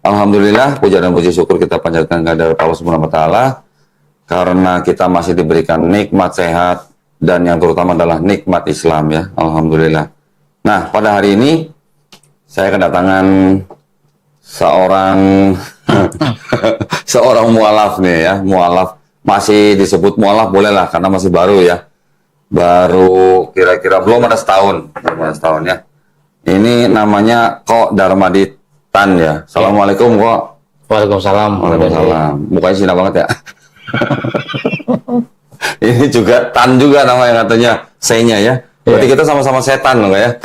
Alhamdulillah, puja dan puji syukur kita panjatkan kepada Allah Subhanahu wa taala karena kita masih diberikan nikmat sehat dan yang terutama adalah nikmat Islam ya. Alhamdulillah. Nah, pada hari ini saya kedatangan seorang seorang mualaf nih ya, mualaf. Masih disebut mualaf boleh lah karena masih baru ya. Baru kira-kira belum ada setahun ya. Ini namanya Ko Darmadi Tan ya. Assalamualaikum Kok. Waalaikumsalam. Waalaikumsalam. Mukanya Cina banget ya. Ini juga Tan juga namanya katanya C-nya ya. Berarti kita sama-sama setan loh ya.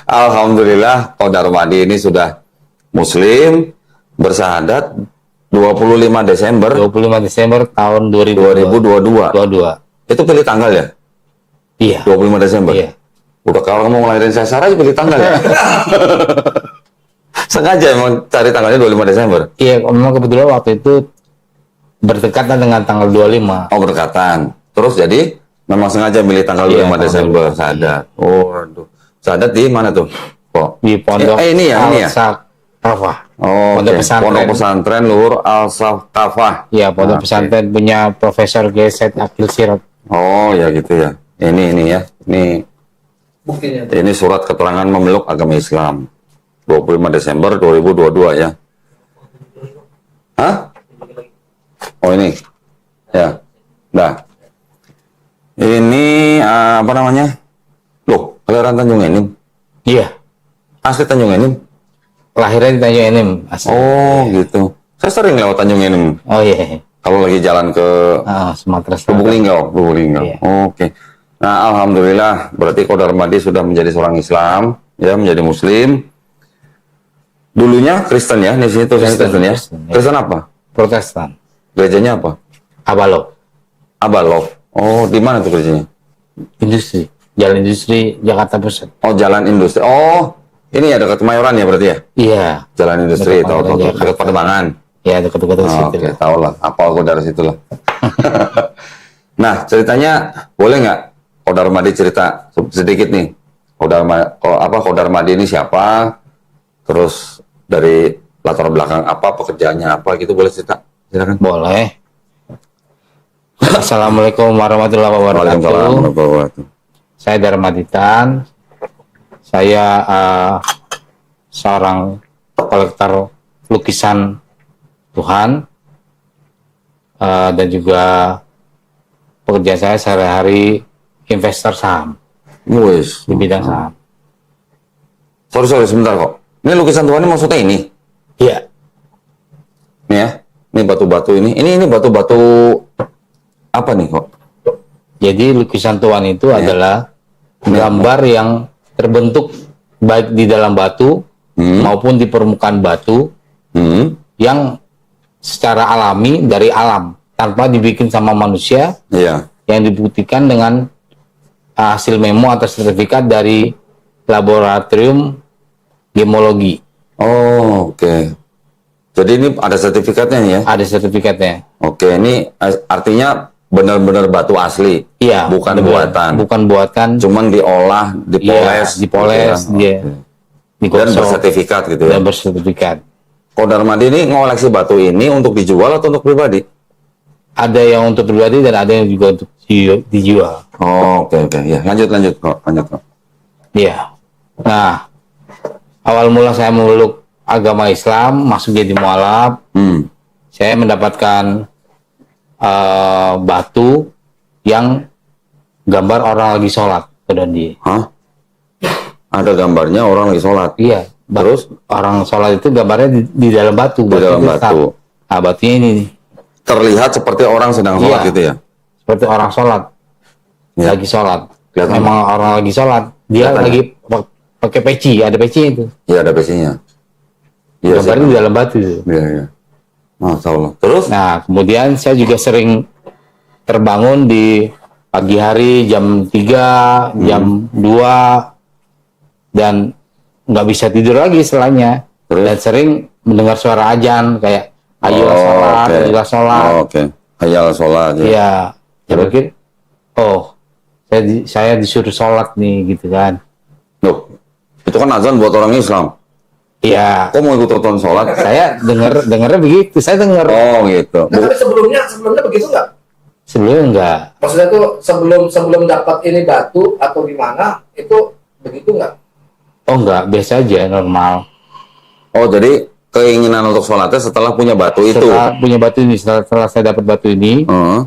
Alhamdulillah Ko Darmadi ini sudah muslim bersahadat 25 Desember tahun 2022. Itu pilih tanggal ya? Iya. 25 Desember. Iya. Udah kalau mau ngelahirin sesar aja pilih tanggal ya. Sengaja emang cari tanggalnya 25 Desember. Iya, memang kebetulan waktu itu berdekatan dengan tanggal 25. Oh, berdekatan. Terus jadi memang sengaja milih tanggal 25 Desember sadat. Oh, aduh. Sadat di mana tuh? Kok? Di Pondok ini ya. Al-Saqafah. Oh, Pondok Pesantren Luhur Al-Saqafah. Iya, Pondok Pesantren punya Profesor G. Said Akil Sirot. Oh, ya gitu ya. Ini ya. Ini surat keterangan memeluk agama Islam. 25 Desember 2022 ya. Hah? Oh ini. Ya. Nah. Ini apa namanya? Loh, kelahiran Tanjung Enim. Iya. Asli Tanjung Enim. Lahirnya di Tanjung Enim. Oh, gitu. Saya sering lewat Tanjung Enim. Oh iya. Kalau lagi jalan ke Sumatera Selatan. Lubuk Linggau. Iya. Oke. Nah, alhamdulillah berarti Ko Darmadi sudah menjadi seorang Islam, ya, menjadi muslim. Dulunya Kristen ya, di sini tulisannya Kristen ya. Kristen apa? Protestan. Gerejanya apa? Abalok. Oh, di mana tuh gerejanya? Industri. Jalan Industri Jakarta Pusat. Oh, Jalan Industri. Oh, ini ya dekat Kemayoran ya berarti ya? Iya. Jalan Industri, tahu dekat Pademangan. Ya, dekat situ. Oke, tahu lah. Apa aku dari situ lah. Nah, ceritanya boleh nggak Ko Darmadi cerita sedikit nih? Ko Darmadi ini siapa? Terus dari latar belakang apa, pekerjaannya apa gitu, boleh cerita? Silakan. Boleh. Assalamualaikum warahmatullahi wabarakatuh. Waalaikumsalam warahmatullahi wabarakatuh. Saya Darmadi Tan. Saya seorang kolektor lukisan Tuhan dan juga pekerjaan saya sehari-hari investor saham Wis. di bidang saham. Sorry sebentar kok. Ini lukisan Tuhan ini maksudnya ini? Iya. Nih ya. Ini batu-batu ini. Ini batu-batu apa nih kok? Jadi lukisan Tuhan itu adalah gambar yang terbentuk baik di dalam batu maupun di permukaan batu yang secara alami dari alam tanpa dibikin sama manusia. Iya. Yang dibuktikan dengan hasil memo atau sertifikat dari laboratorium gemologi. Oh, oke. Jadi ini ada sertifikatnya nih ya? Ada sertifikatnya. Oke, ini artinya benar-benar batu asli. Iya. Bukan buatan. Bukan buatan. Cuman diolah, dipoles. Iya, dipoles, gitu ya. dia. Dan bersertifikat gitu ya? Dan bersertifikat. Ko Darmadi ini ngoleksi batu ini untuk dijual atau untuk pribadi? Ada yang untuk pribadi dan ada yang juga untuk dijual. Oh, oke. Ya, lanjut kok. Iya. Nah, awal mula saya memeluk agama Islam, masuk jadi mualaf. Saya mendapatkan batu yang gambar orang lagi sholat. Hah? Ada gambarnya orang lagi sholat? Iya. Terus orang sholat itu gambarnya di dalam batu. Di dalam batu. Nah, batunya ini nih. Terlihat seperti orang sedang sholat gitu ya? Seperti orang sholat. Ya. Lagi sholat. Kelihatan. Memang orang lagi sholat. Dia Kelihatan. lagi pakai peci. Ada peci itu. Iya, ada besinya. Iya, Gambarnya di dalam batu itu. Iya. Masya Allah. Terus? Nah, kemudian saya juga sering terbangun di pagi hari jam 3, jam 2, dan nggak bisa tidur lagi setelahnya. Terus? Dan sering mendengar suara azan kayak ayolah sholat, oke. ayolah sholat. Oke. Hayal sholat ya. Iya, saya Terus? pikir, saya disuruh sholat nih gitu kan. Loh, itu kan azan buat orang Islam. Iya, Kok mau ikut tonton sholat? saya dengarnya begitu. Saya dengar Oh gitu. Nah, tapi sebelumnya begitu nggak? sebelumnya enggak. Maksudnya tuh sebelum dapat ini batu atau gimana itu begitu nggak? Oh enggak, biasa aja, normal. Oh jadi keinginan untuk sholatnya setelah punya batu itu. Setelah punya batu ini, setelah saya dapat batu ini, Heeh.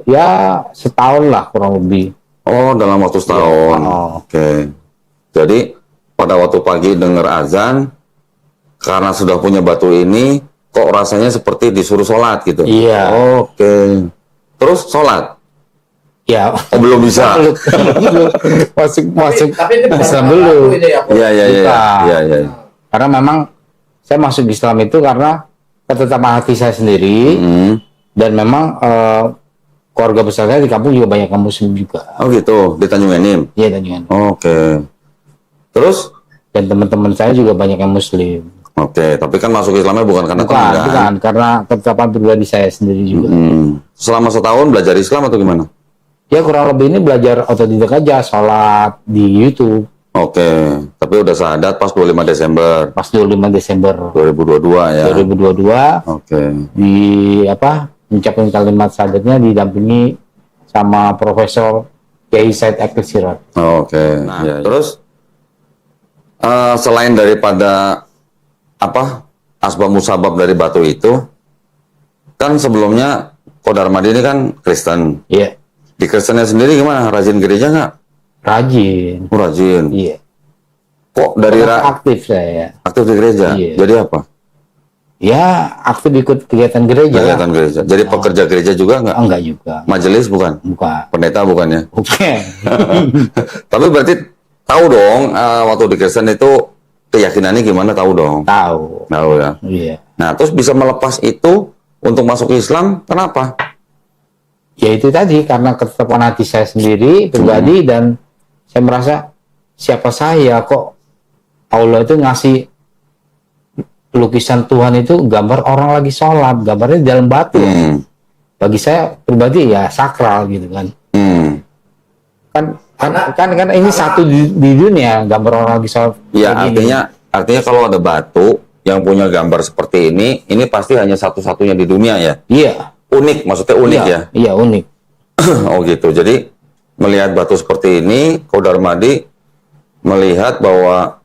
ya setahun lah kurang lebih. Oh dalam waktu setahun. Iya. Oh. Oke. Jadi pada waktu pagi dengar azan, karena sudah punya batu ini, kok rasanya seperti disuruh sholat gitu. Iya. Oke. Terus sholat? Ya, Oh belum bisa. masuk Tapi ini bukan Islam batu dulu. ini ya, Bos. Iya iya iya. Bukan. Iya iya. Karena memang saya masuk Islam itu karena ketetapan hati saya sendiri, Hmm. dan memang keluarga besar saya di kampung juga banyak yang Muslim juga. Oh gitu di Tanjung Enim. Iya, dan juga. Oke. Terus? Dan teman-teman saya juga banyak yang Muslim. Oke. Tapi kan masuk Islamnya bukan karena teman, kan? Bukan, karena ketetapan pribadi saya sendiri juga. Selama setahun belajar Islam atau gimana? Ya kurang lebih ini belajar otodidak aja, sholat di YouTube Oke. Tapi udah syahadat pas 25 Desember pas 25 Desember 2022 ya. 2022 Oke. di mengucapkan kalimat syahadatnya didampingi sama Profesor Kiai Said Akil Sirot. Oke. Nah, terus selain daripada asbab musabab dari batu itu, kan sebelumnya Qadar Madi ini kan Kristen. Iya, Di Kristennya sendiri gimana? Rajin gereja nggak? rajin. Oh, rajin. Iya. Kok dari Aktif saya. aktif di gereja? Iya. Jadi apa? Ya, aktif ikut kegiatan gereja. Kegiatan gereja. Jadi pekerja gereja juga nggak? Enggak juga. Majelis bukan? Bukan. Pendeta bukan ya? Oke. Tapi berarti tahu dong waktu di Kristen itu keyakinannya gimana, tahu dong? Tahu. Tahu ya. Iya. Nah, terus bisa melepas itu untuk masuk Islam, kenapa? Ya itu tadi, karena ketetapan hati saya sendiri pribadi, dan saya merasa siapa saya kok Allah itu ngasih lukisan Tuhan itu gambar orang lagi sholat, gambarnya di dalam batu. Bagi saya pribadi ya sakral gitu kan. Kan ini satu di dunia, gambar orang lagi sholat. Ya, kayak gini. artinya kalau ada batu yang punya gambar seperti ini pasti hanya satu-satunya di dunia ya. Iya. Unik, maksudnya unik Iya, ya. Iya, unik. Oh gitu. Jadi melihat batu seperti ini, Qadar Madi melihat bahwa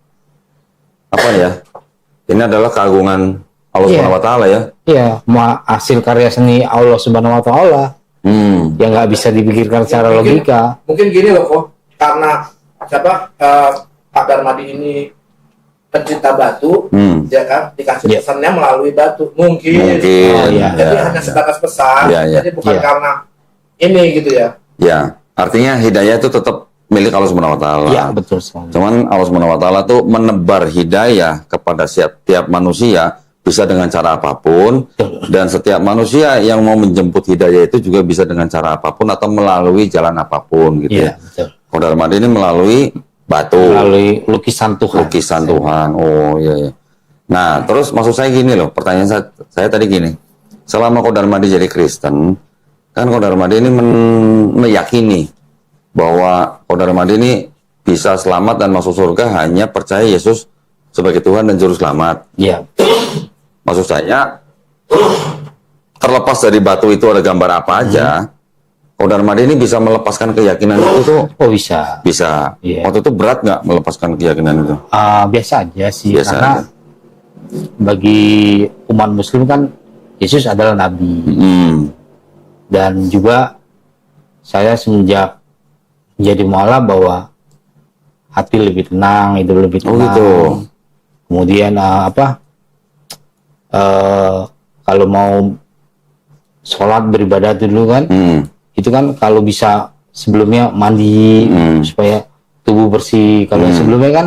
ini adalah keagungan Allah Iya. Subhanahu wa taala ya. Iya, hasil karya seni Allah Subhanahu wa taala yang nggak bisa dipikirkan secara logika. Mungkin gini loh kok, karena Pak Darmadi ini pencinta batu, ya kan, dikasih Iya. pesannya melalui batu. Mungkin. Mungkin. iya. Jadi Ya, hanya sebatas pesan, Iya, iya. jadi bukan Iya. karena ini gitu ya. Ya, artinya hidayah itu tetap milik Allah Subhanahu wa taala. Iya, betul sekali. Cuman Allah Subhanahu wa taala tuh menebar hidayah kepada setiap manusia bisa dengan cara apapun, dan setiap manusia yang mau menjemput hidayah itu juga bisa dengan cara apapun atau melalui jalan apapun gitu Iya, ya. betul. Qadar Madi ini melalui batu, Melalui lukisan Tuhan. lukisan Tuhan. Oh iya iya. Nah, terus maksud saya gini loh, pertanyaan saya tadi gini. Selama Qadar Madi jadi Kristen, kan Qadar Madi ini meyakini bahwa Qadar Madi ini bisa selamat dan masuk surga hanya percaya Yesus sebagai Tuhan dan juru selamat. Iya. Maksud saya, terlepas dari batu itu ada gambar apa aja, Qadar Madi ini bisa melepaskan keyakinan itu tuh Oh, bisa. bisa. Iya. Waktu itu berat nggak melepaskan keyakinan itu? Biasa aja sih, Biasa karena aja. bagi umat Muslim kan Yesus adalah Nabi, dan juga saya semenjak menjadi mualaf bahwa hati lebih tenang, hidup lebih Oh, tenang. gitu. Kemudian kalau mau sholat beribadah dulu kan, itu kan kalau bisa sebelumnya mandi supaya tubuh bersih. Kalau sebelumnya kan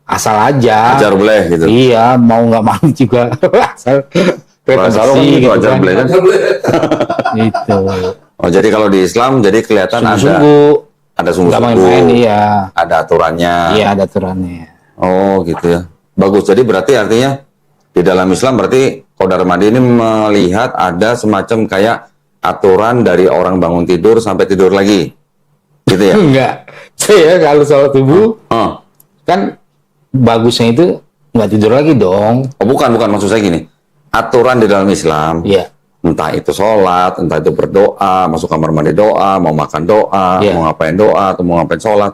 asal aja. Ajar boleh gitu. Iya, mau nggak mandi juga asal kelihatan Kalau bersih gitu, gitu ajar kan. boleh kan? Gitu. Oh, jadi kalau di Islam jadi kelihatan Sungguh-sungguh ada nggak sungguh-sungguh, main-main, iya. ada aturannya. Iya, ada aturannya. Oh, gitu ya. Bagus. Jadi berarti artinya di dalam Islam berarti Qadar Madi ini melihat ada semacam kayak aturan dari orang bangun tidur sampai tidur lagi. Gitu ya? Enggak. Saya kalau sholat subuh Oh, kan bagusnya itu nggak tidur lagi dong. Oh, bukan maksud saya gini. Aturan di dalam Islam, Iya. entah itu sholat, entah itu berdoa, masuk kamar mandi doa, mau makan doa, Iya. mau ngapain doa, atau mau ngapain sholat.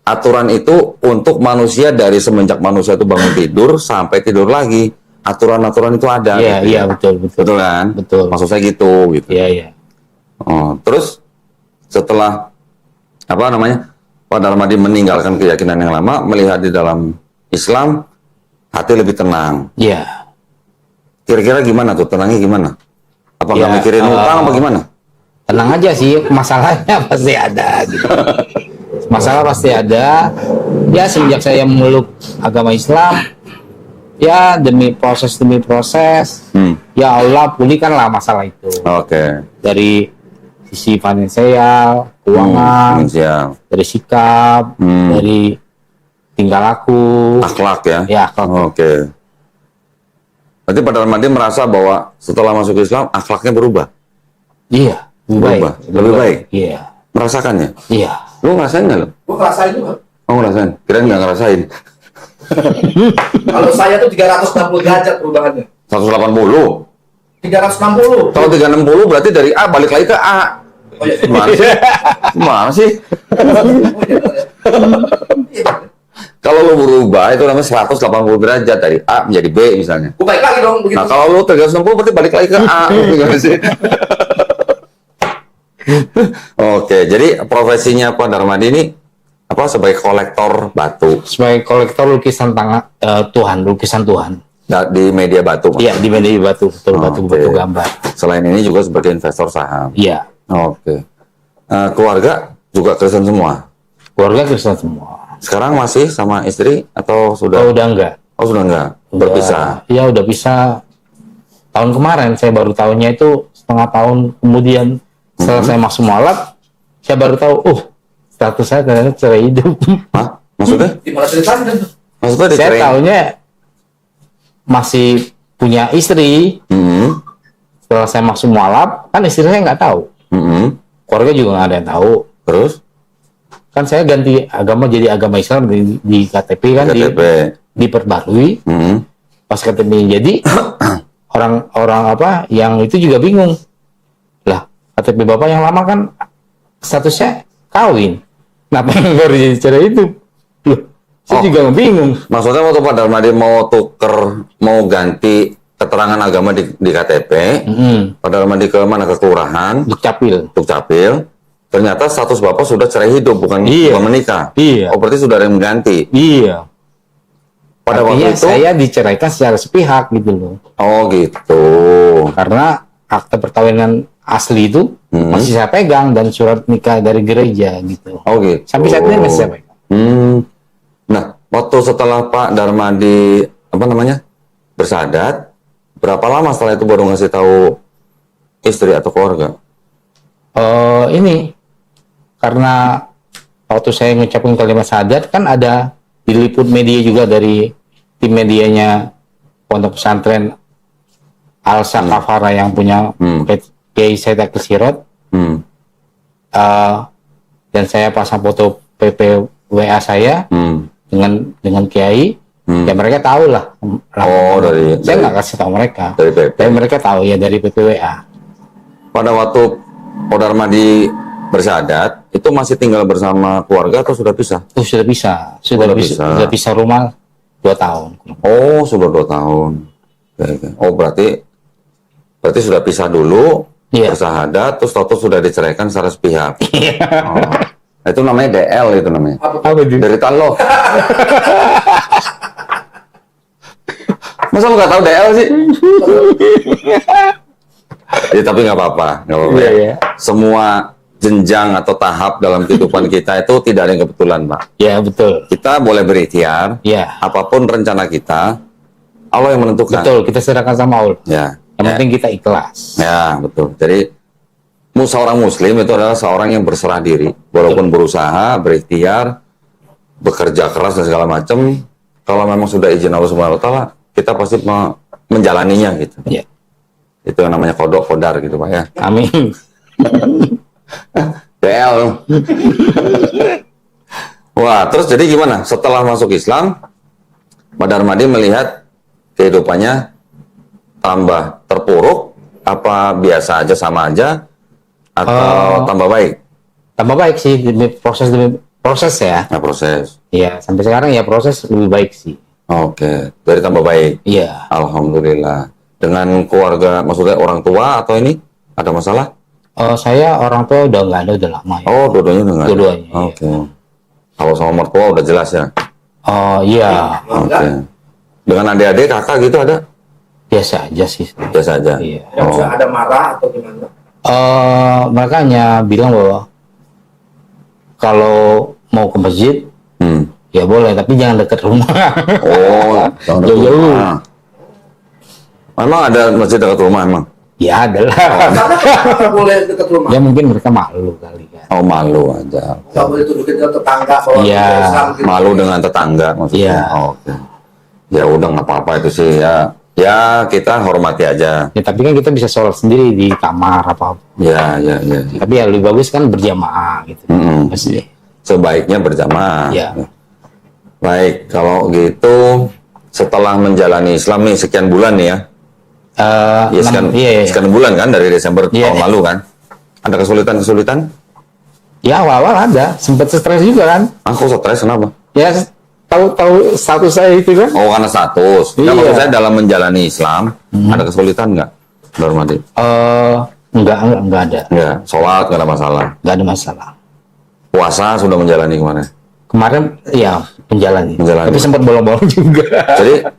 Aturan itu untuk manusia dari semenjak manusia itu bangun tidur sampai tidur lagi. Aturan-aturan itu ada. Iya, gitu iya, ya. betul. Betul kan? Betul. Maksud saya gitu. Iya, iya. Oh, terus setelah apa namanya Pak Darmadi meninggalkan keyakinan yang lama, melihat di dalam Islam hati lebih tenang. Iya. Kira-kira gimana tuh? Tenangnya gimana? Apa nggak Ya, mikirin utang apa gimana? Tenang aja sih, masalahnya pasti ada gitu. Masalah pasti ada. Ya semenjak saya memeluk agama Islam, ya demi proses, ya Allah pulihkanlah masalah itu. Oke. Dari sisi finansial, keuangan, Siap. dari sikap, dari tingkah laku, Akhlak ya. ya akhlak. Oke. Berarti Pak Darmadi merasa bahwa setelah masuk Islam akhlaknya berubah. Iya, Berubah. Lebih baik. Iya, Merasakannya. iya. Lu ngerasain nggak lo? Gue ngerasain juga. Oh ngerasain. Kirain nggak ngerasain. Kalau saya tuh 360 derajat perubahannya. 180. 360. Kalau 360 berarti dari A balik lagi ke A. Oh, iya. Gimana sih? Gimana sih? Oh, iya, iya. Kalau lu berubah itu namanya 180 derajat dari A menjadi B misalnya. Gue baik lagi dong begitu. Nah kalau lu 360 berarti balik lagi ke A. Gimana sih? Oke, jadi profesinya Pak Darmadi ini apa sebagai kolektor batu Sebagai kolektor lukisan lukisan Tuhan. di media batu. Iya, di media batu, betul, Oke. batu gambar. Selain ini juga sebagai investor saham. Iya, Oke. Keluarga juga Kristen semua. keluarga Kristen semua. Sekarang masih sama istri atau sudah? Oh, udah enggak. Oh sudah enggak? Berpisah. Iya, udah pisah. Tahun kemarin saya baru tahunya itu setengah tahun kemudian setelah saya masuk mualaf, saya baru tahu, status saya ternyata cerai hidup. Hah? Maksudnya? Gimana ceritanya? Maksudnya Saya dicerai? tahunya masih punya istri. Hmm. Setelah saya masuk mualaf, kan istri saya nggak tahu. Hmm. Keluarga juga nggak ada yang tahu. Terus? Kan saya ganti agama jadi agama Islam di KTP kan KTP. diperbarui. Hmm. Pas KTP jadi orang-orang apa yang itu juga bingung. Lah, KTP Bapak yang lama kan statusnya kawin. Kenapa yang baru jadi cerai itu? Loh, saya juga bingung. Maksudnya waktu Pak Darmadi mau mau ganti keterangan agama di KTP, Pak Darmadi ke mana? Ke kelurahan, Dukcapil. Dukcapil, ternyata status Bapak sudah cerai hidup, bukan Iya. menikah. Iya. Oh, berarti sudah ada yang mengganti. Iya. Pada Artinya waktu itu? saya diceraikan secara sepihak gitu loh. Oh, gitu. Karena akte perkawinan asli itu masih saya pegang dan surat nikah dari gereja gitu. Oh, gitu. Sampai saat ini masih saya pegang. Nah, waktu setelah Pak Darmadi, apa namanya, bersahadat, berapa lama setelah itu baru ngasih tahu istri atau keluarga? Ini karena waktu saya ngucapin kalimat syahadat kan ada diliput media juga dari tim medianya Pondok Pesantren Al Sakafara yang punya Kiai Said Akil Sirot. Dan saya pasang foto PPWA saya dengan Kiai. Ya mereka tahu lah. Oh, saya nggak kasih tahu mereka. Dari PP. Tapi mereka tahu ya dari PPWA. Pada waktu Pak Darmadi bersahadat, itu masih tinggal bersama keluarga atau sudah pisah? Sudah bisa, sudah bisa rumah 2 tahun. Oh, sudah 2 tahun. Oke. Oh, berarti sudah pisah dulu, Iya. bersahadat, terus tahu sudah diceraikan secara sepihak. Oh. Itu namanya DL itu namanya. Apa itu? Derita lo. Masa lu nggak tahu DL sih? Ya, tapi nggak apa-apa, nggak apa-apa. Iya, ya. iya. Semua jenjang atau tahap dalam kehidupan kita itu tidak ada yang kebetulan, Pak. Ya betul. Kita boleh berikhtiar, Ya apapun rencana kita, Allah yang menentukan. betul. Kita serahkan sama Allah. Ya. Yang penting kita ikhlas. Ya, betul. Jadi seorang muslim itu adalah seorang yang berserah diri, walaupun berusaha, berikhtiar, bekerja keras dan segala macam. Kalau memang sudah izin Allah Subhanahu wa taala, kita pasti menjalaninya gitu. Ya. Itu yang namanya kodok kodar gitu, Pak ya. Amin. DL. Wah, terus jadi gimana? Setelah masuk Islam, Pak Darmadi melihat kehidupannya tambah terpuruk, apa biasa aja, sama aja, atau tambah baik? Tambah baik sih, demi proses ya. Nah, proses. Iya, sampai sekarang ya proses lebih baik sih. Oke, dari tambah baik. Iya. Alhamdulillah. Dengan keluarga, maksudnya orang tua atau ini ada masalah? Saya orang tua udah nggak ada, udah lama ya. Oh, dua-duanya udah nggak ada? Dua-duanya, iya. Oke. Kalau sama mertua udah jelas ya? Oh iya, Oke. Dengan adik-adik, kakak gitu ada? biasa aja sih. Biasa aja? Iya. Yang bisa ada marah atau gimana? Mereka hanya bilang bahwa kalau mau ke masjid ya boleh, tapi jangan dekat rumah. Oh, jangan dekat Jauh-jauh. rumah. Emang ada masjid dekat rumah emang? Ya ada lah. Karena nggak boleh dekat rumah. Ya mungkin mereka malu kali kan. Oh, malu aja. Nggak boleh tunjukin ke tetangga bahwa Iya. kita Islam gitu. Malu dengan tetangga maksudnya? Iya. Oke. Ya udah nggak apa-apa itu sih ya. Ya kita hormati aja. Ya tapi kan kita bisa sholat sendiri di kamar apa. Ya. Tapi ya lebih bagus kan berjamaah gitu. Pasti. Sebaiknya berjamaah. Iya. Baik, kalau gitu setelah menjalani Islam nih sekian bulan nih ya. Ya Iya. sekian bulan kan dari Desember Iya. tahun lalu kan. Ada kesulitan-kesulitan? Ya awal-awal ada, sempat stres juga kan. Aku stres kenapa? Ya tahu status saya itu kan. Oh, karena status. Nah, Iya. maksud saya dalam menjalani Islam ada kesulitan nggak, Darmadi? Enggak ada. Ya, sholat nggak ada masalah. Enggak ada masalah. Puasa sudah menjalani kemana? Kemarin ya menjalani. Menjalani. Tapi sempat bolong-bolong juga.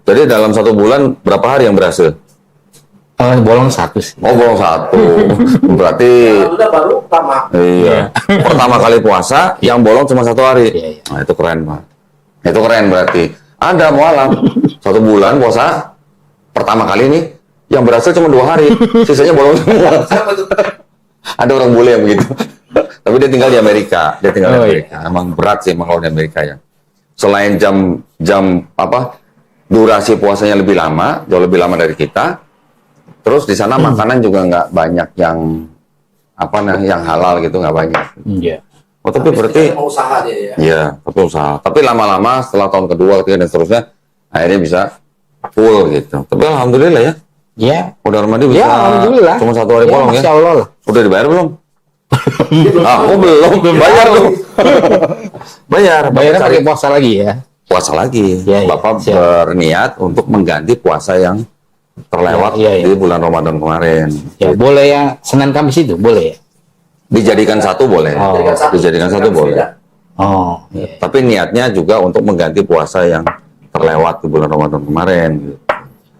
Jadi dalam 1 bulan berapa hari yang berhasil? Bolong 1 sih. Oh, bolong 1. Berarti Udah baru pertama. iya. Pertama kali puasa yang bolong cuma 1 hari. Iya. Nah, itu keren, Pak. Itu keren berarti. Ada mualaf 1 bulan puasa pertama kali nih yang berhasil cuma 2 hari. Sisanya bolong semua. Siapa tuh? Ada orang bule yang begitu. Tapi dia tinggal di Amerika. Dia tinggal di Oh, Amerika. Emang berat sih emang kalau di Amerika ya. Selain jam durasi puasanya lebih lama, jauh lebih lama dari kita. Terus di sana makanan juga nggak banyak yang yang halal gitu, nggak banyak. Iya. Oh, tapi berarti Mau usaha dia ya. iya, tapi usaha. Tapi lama-lama setelah tahun kedua, ketiga dan seterusnya akhirnya bisa full gitu. Tapi alhamdulillah ya. Ya. Udah Ramadi bisa Ya alhamdulillah. cuma 1 hari bolong ya. Masya Allah lah. Udah dibayar belum? Aku belum bayar loh. Bayarnya Bayarnya pakai puasa lagi ya. puasa lagi. Ya, ya, Bapak siap. berniat untuk mengganti puasa yang terlewat Ya, ya. di bulan Ramadan kemarin. Ya boleh ya, Senin Kamis itu boleh ya. Dijadikan satu boleh. Oh. Dijadikan satu boleh. Oh. Iya. Tapi niatnya juga untuk mengganti puasa yang terlewat di bulan Ramadan kemarin. Gitu.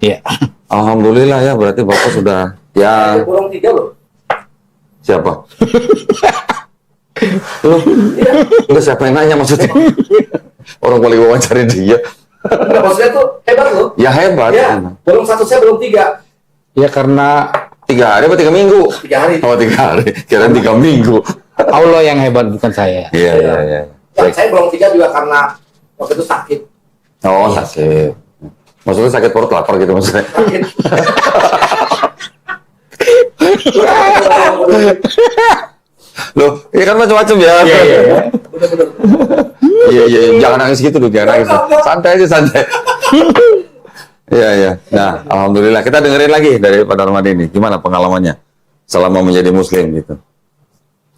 Iya. Alhamdulillah ya, berarti Bapak sudah ya Bolong 3 loh. siapa? Lu siapa yang nanya maksudnya? Orang paling wawancarin dia. Enggak, maksudnya tuh hebat loh. Ya hebat. Ya, bolong 1 saya belum 3. Ya karena 3 hari apa 3 minggu? 3 hari. Oh 3 hari. Kirain 3 minggu. Allah yang hebat bukan saya. Iya. Ya, saya bolong 3 juga karena waktu itu sakit. Oh sakit. Maksudnya sakit perut lapar gitu maksudnya. Sakit. Loh, ini kan macam-macam ya. Bener-bener. Iya. Jangan nangis gitu dulu, jangan nangis. Santai aja, santai. Iya. Nah, alhamdulillah. Kita dengerin lagi dari Pak Darmadi ini. Gimana pengalamannya selama menjadi Muslim gitu?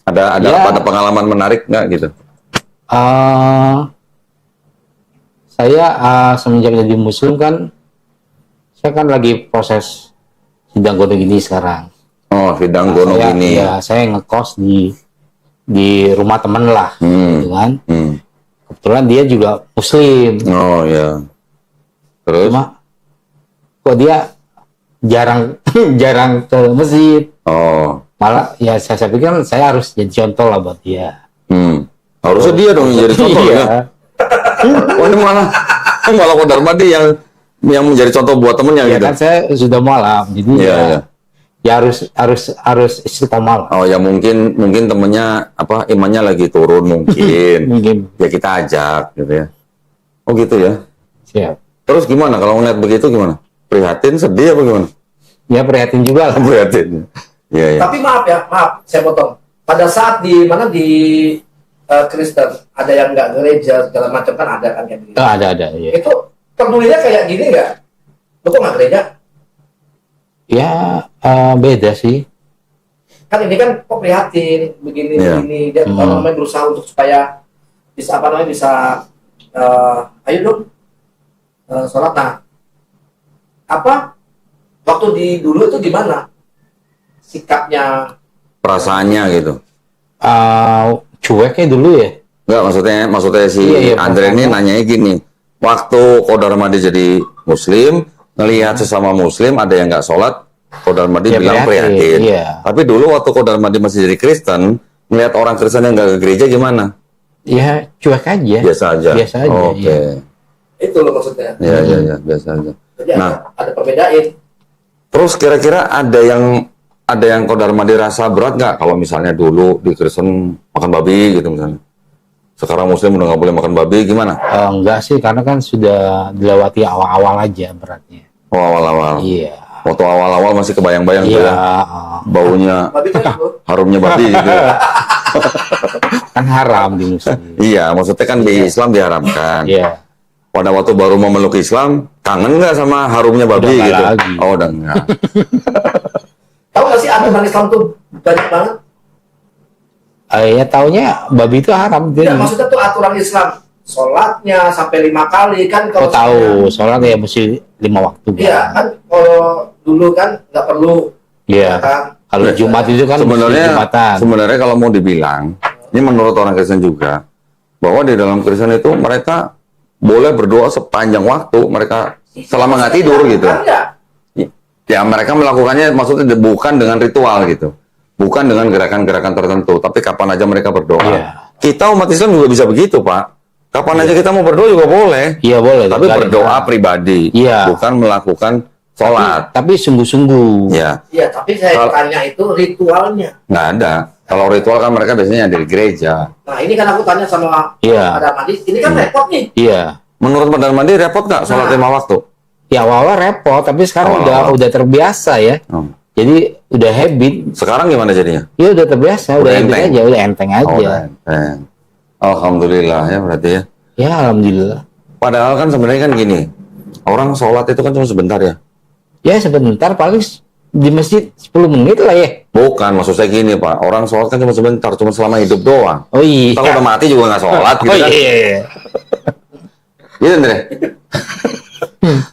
Ada pengalaman menarik nggak gitu? Saya semenjak jadi Muslim kan, saya kan lagi proses sidang kode gini sekarang. Oh, sidang gono gini. Ya, saya ngekos di rumah temen lah, gitu kan. Kebetulan dia juga Muslim. Oh ya. Terus? Cuma kok dia jarang ke masjid. Oh. Malah ya saya pikir saya harus jadi contoh lah buat dia. Harusnya dia dong yang jadi contoh Iya. ya. Oh ini malah Pak Darmadi yang menjadi contoh buat temennya Ya gitu. kan saya sudah mualaf, jadi Iya. ya harus istiqomah lah. Oh ya mungkin temennya imannya lagi turun mungkin. Mungkin. Ya kita ajak gitu ya. Oh gitu ya. Siap. Terus gimana kalau ngeliat begitu gimana? Prihatin, sedih apa gimana? Ya prihatin juga lah. Prihatin. Iya. Tapi maaf, saya potong. Pada saat di Kristen ada yang nggak gereja segala macam kan ada kan kayak begitu. Ada ya. Itu pedulinya kayak gini nggak? Lu kok nggak gereja? Ya beda sih. Kan ini kan kok prihatin begini Iya. begini dia apa namanya berusaha untuk supaya bisa apa namanya bisa ayo dong sholat. Nah apa waktu di dulu itu gimana sikapnya? Perasaannya gitu. Cueknya dulu ya. Enggak, maksudnya si Iya, Andre ini perasaannya. nanyanya gini. Waktu Kodar Madi jadi Muslim, ngelihat sesama Muslim ada yang nggak sholat, Kodar Madi Ya, bilang prihatin, prihatin. iya. Tapi dulu waktu Kodar Madi masih jadi Kristen, ngelihat orang Kristen yang nggak ke gereja gimana? Ya cuek aja. Biasa aja. Biasa aja. Oke. Iya. Itu loh maksudnya. Ya, biasa aja. Jadi Nah, ada perbedaan. terus kira-kira ada yang Kodar Madi rasa berat nggak kalau misalnya dulu di Kristen makan babi gitu misalnya? Sekarang Muslim udah nggak boleh makan babi, gimana? Enggak sih, karena kan sudah dilewati awal-awal aja beratnya. Oh, awal-awal. Iya. Waktu awal-awal masih kebayang-bayang tuh Iya. ya. Baunya, Babi kan itu. harumnya babi gitu. Kan haram di muslim. Iya, maksudnya kan di Islam diharamkan. Iya. Pada waktu baru memeluk Islam, kangen nggak sama harumnya babi Udah nggak gitu? lagi. Oh, udah enggak. Tahu nggak sih aturan Islam tuh banyak banget? Ya taunya babi itu haram. Tidak, maksudnya tuh aturan Islam sholatnya sampai 5 kali kan Oh tahu, sholat ya mesti 5 waktu. Iya kan kalau dulu kan nggak perlu Iya. kan. Kalau Jumat itu kan mesti Jumatan. Sebenarnya kalau mau dibilang, ini menurut orang Kristen juga, bahwa di dalam Kristen itu mereka boleh berdoa sepanjang waktu, mereka selama nggak tidur gitu. Kan nggak? Ya mereka melakukannya maksudnya bukan dengan ritual gitu. Bukan dengan gerakan-gerakan tertentu, tapi kapan aja mereka berdoa. Iya. Kita umat Islam juga bisa begitu, Pak. Kapan aja kita mau berdoa juga boleh. Iya boleh. Tapi nggak ada berdoa haram. pribadi, Iya. bukan melakukan sholat. Tapi sungguh-sungguh. Ya, Iya, tapi saya Kalau- tanya itu ritualnya. nggak ada. Kalau ritual kan mereka biasanya ada di gereja. Nah ini kan aku tanya sama Iya. Ada Madi, ini kan repot nih. Iya. Menurut Pak Darmadi repot nggak sholat 5 waktu? Ya awal-awal repot, tapi sekarang Awal-awal. udah terbiasa ya. Hmm. Jadi udah habit. Sekarang gimana jadinya? Ya udah terbiasa, Udah udah habit enteng? aja, udah enteng aja. Oh, enteng. Alhamdulillah ya berarti ya. Ya alhamdulillah. Padahal kan sebenarnya kan gini, orang sholat itu kan cuma sebentar ya. Ya sebentar paling di masjid 10 menit lah ya. Bukan, maksud saya gini Pak, orang sholat kan cuma sebentar, cuma selama hidup doang. Oh iya. Kita udah mati juga nggak sholat gitu Oh kan. iya. Gitu Andre.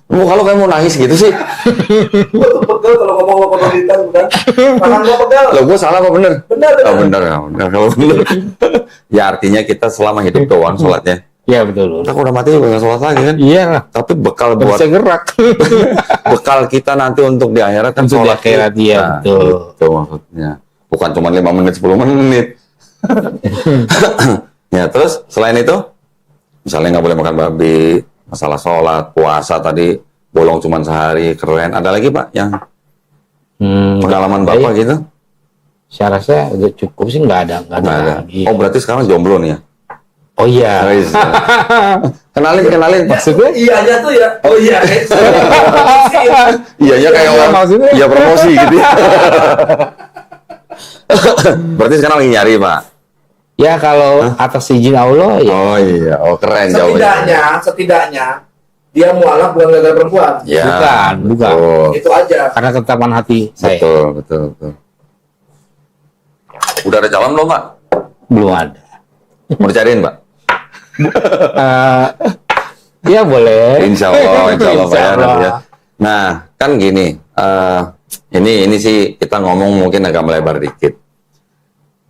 Kalau kayak mau nangis gitu sih. Gua tuh pegel kalau ngomong sama pemerintah bukan. Makan gua pegel. Loh, gue salah apa bener? Benar, benar. Oh, bener ya, bener. Kalau bener. Ya artinya kita selama hidup doang sholatnya. Ya betul. Kita udah mati juga nggak sholat lagi kan. Iya lah. Tapi bekal Nggak buat bisa gerak. bekal kita nanti untuk di akhirat kan Untuk di sholat. akhirat, iya, Nah, betul. Itu maksudnya. Bukan cuma 5 menit, 10 menit. Ya, terus selain itu, misalnya nggak boleh makan babi, masalah sholat, puasa tadi, bolong cuma sehari, keren. Ada lagi Pak yang pengalaman Bapak gitu? Saya rasa udah cukup sih, nggak ada Nggak ada. lagi. Oh, berarti sekarang jomblo nih ya? Oh iya. Guys. Kenalin. Maksudnya? Iya aja tuh ya. Oh iya. Iyanya kayak Iya, orang, maksudnya? iya promosi gitu ya. Berarti sekarang lagi nyari Pak? Ya kalau atas izin Allah ya. Oh iya, oh keren jauhnya. Setidaknya dia mualaf bukan gara-gara perempuan. Ya, Bukan. betul. Itu aja. Karena ketetapan hati saya. Betul. Udah ada calon belum Pak? Belum ada. Mau dicariin Pak? Ya boleh. Insya Allah Pak ya, Insya Allah. nanti ya. Nah, kan gini, ini sih kita ngomong mungkin agak melebar dikit.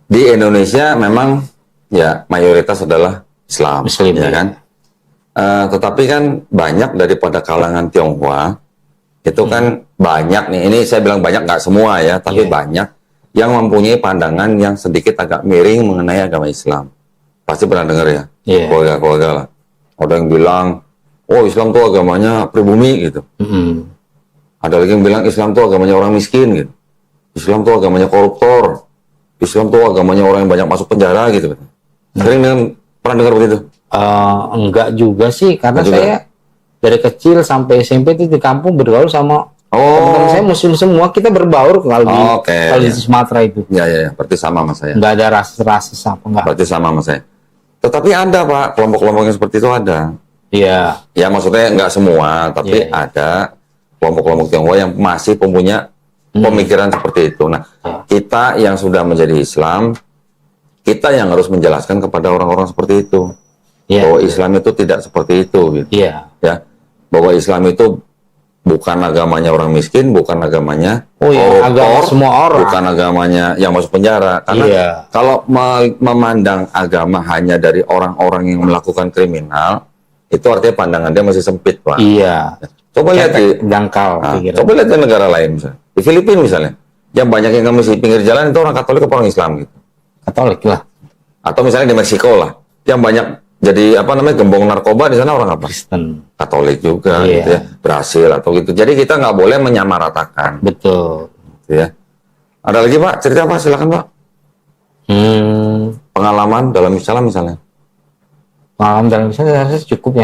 Di Indonesia memang ya mayoritas adalah Islam, Muslim, ya ya. kan. Tetapi kan banyak daripada kalangan Tionghoa itu kan banyak nih. Ini saya bilang banyak nggak semua ya, tapi Iya. banyak yang mempunyai pandangan yang sedikit agak miring mengenai agama Islam. Pasti pernah dengar ya, Iya. keluarga-keluarga lah. Ada yang bilang, oh Islam tuh agamanya pribumi gitu. Mm-mm. Ada lagi yang bilang Islam tuh agamanya orang miskin gitu. Islam tuh agamanya koruptor. Islam tuh agamanya orang yang banyak masuk penjara gitu. Pernah dengar begitu? Enggak juga sih, karena Enggak juga. saya dari kecil sampai SMP itu di kampung bergaul sama teman-teman saya Muslim semua. Kita berbaur kalau di Oke, kalau di ya. Sumatera itu. Ya, berarti sama sama saya. Nggak ada ras apa enggak. Berarti sama sama saya. Tetapi ada Pak, kelompok-kelompok yang seperti itu ada. Iya. Ya maksudnya nggak semua, tapi Iya. ada kelompok-kelompok Tionghoa yang masih punya pemikiran seperti itu. Nah, kita yang sudah menjadi Islam, kita yang harus menjelaskan kepada orang-orang seperti itu. Iya. Bahwa Islam itu tidak seperti itu. Gitu. Iya. Ya, bahwa Islam itu bukan agamanya orang miskin, bukan agamanya Oh iya, koruptor, agama semua orang. bukan agamanya yang masuk penjara. Karena Iya. kalau memandang agama hanya dari orang-orang yang melakukan kriminal, itu artinya pandangan dia masih sempit, Pak. Iya. Coba lihat di, Dangkal. nah, pikiran. coba lihat di negara lain misalnya, di Filipina misalnya, yang banyak yang kami di pinggir jalan itu orang Katolik atau orang Islam gitu. Katolik lah. Atau misalnya di Meksiko lah, yang banyak jadi apa namanya gembong narkoba di sana orang apa? Kristen. Katolik juga, Iya. gitu ya, Brasil atau gitu. Jadi kita nggak boleh menyamaratakan, Betul. gitu ya. Ada lagi Pak, cerita Pak, silakan Pak. Pengalaman dalam Islam misalnya. Pengalaman dalam misalnya saya rasa cukup ya.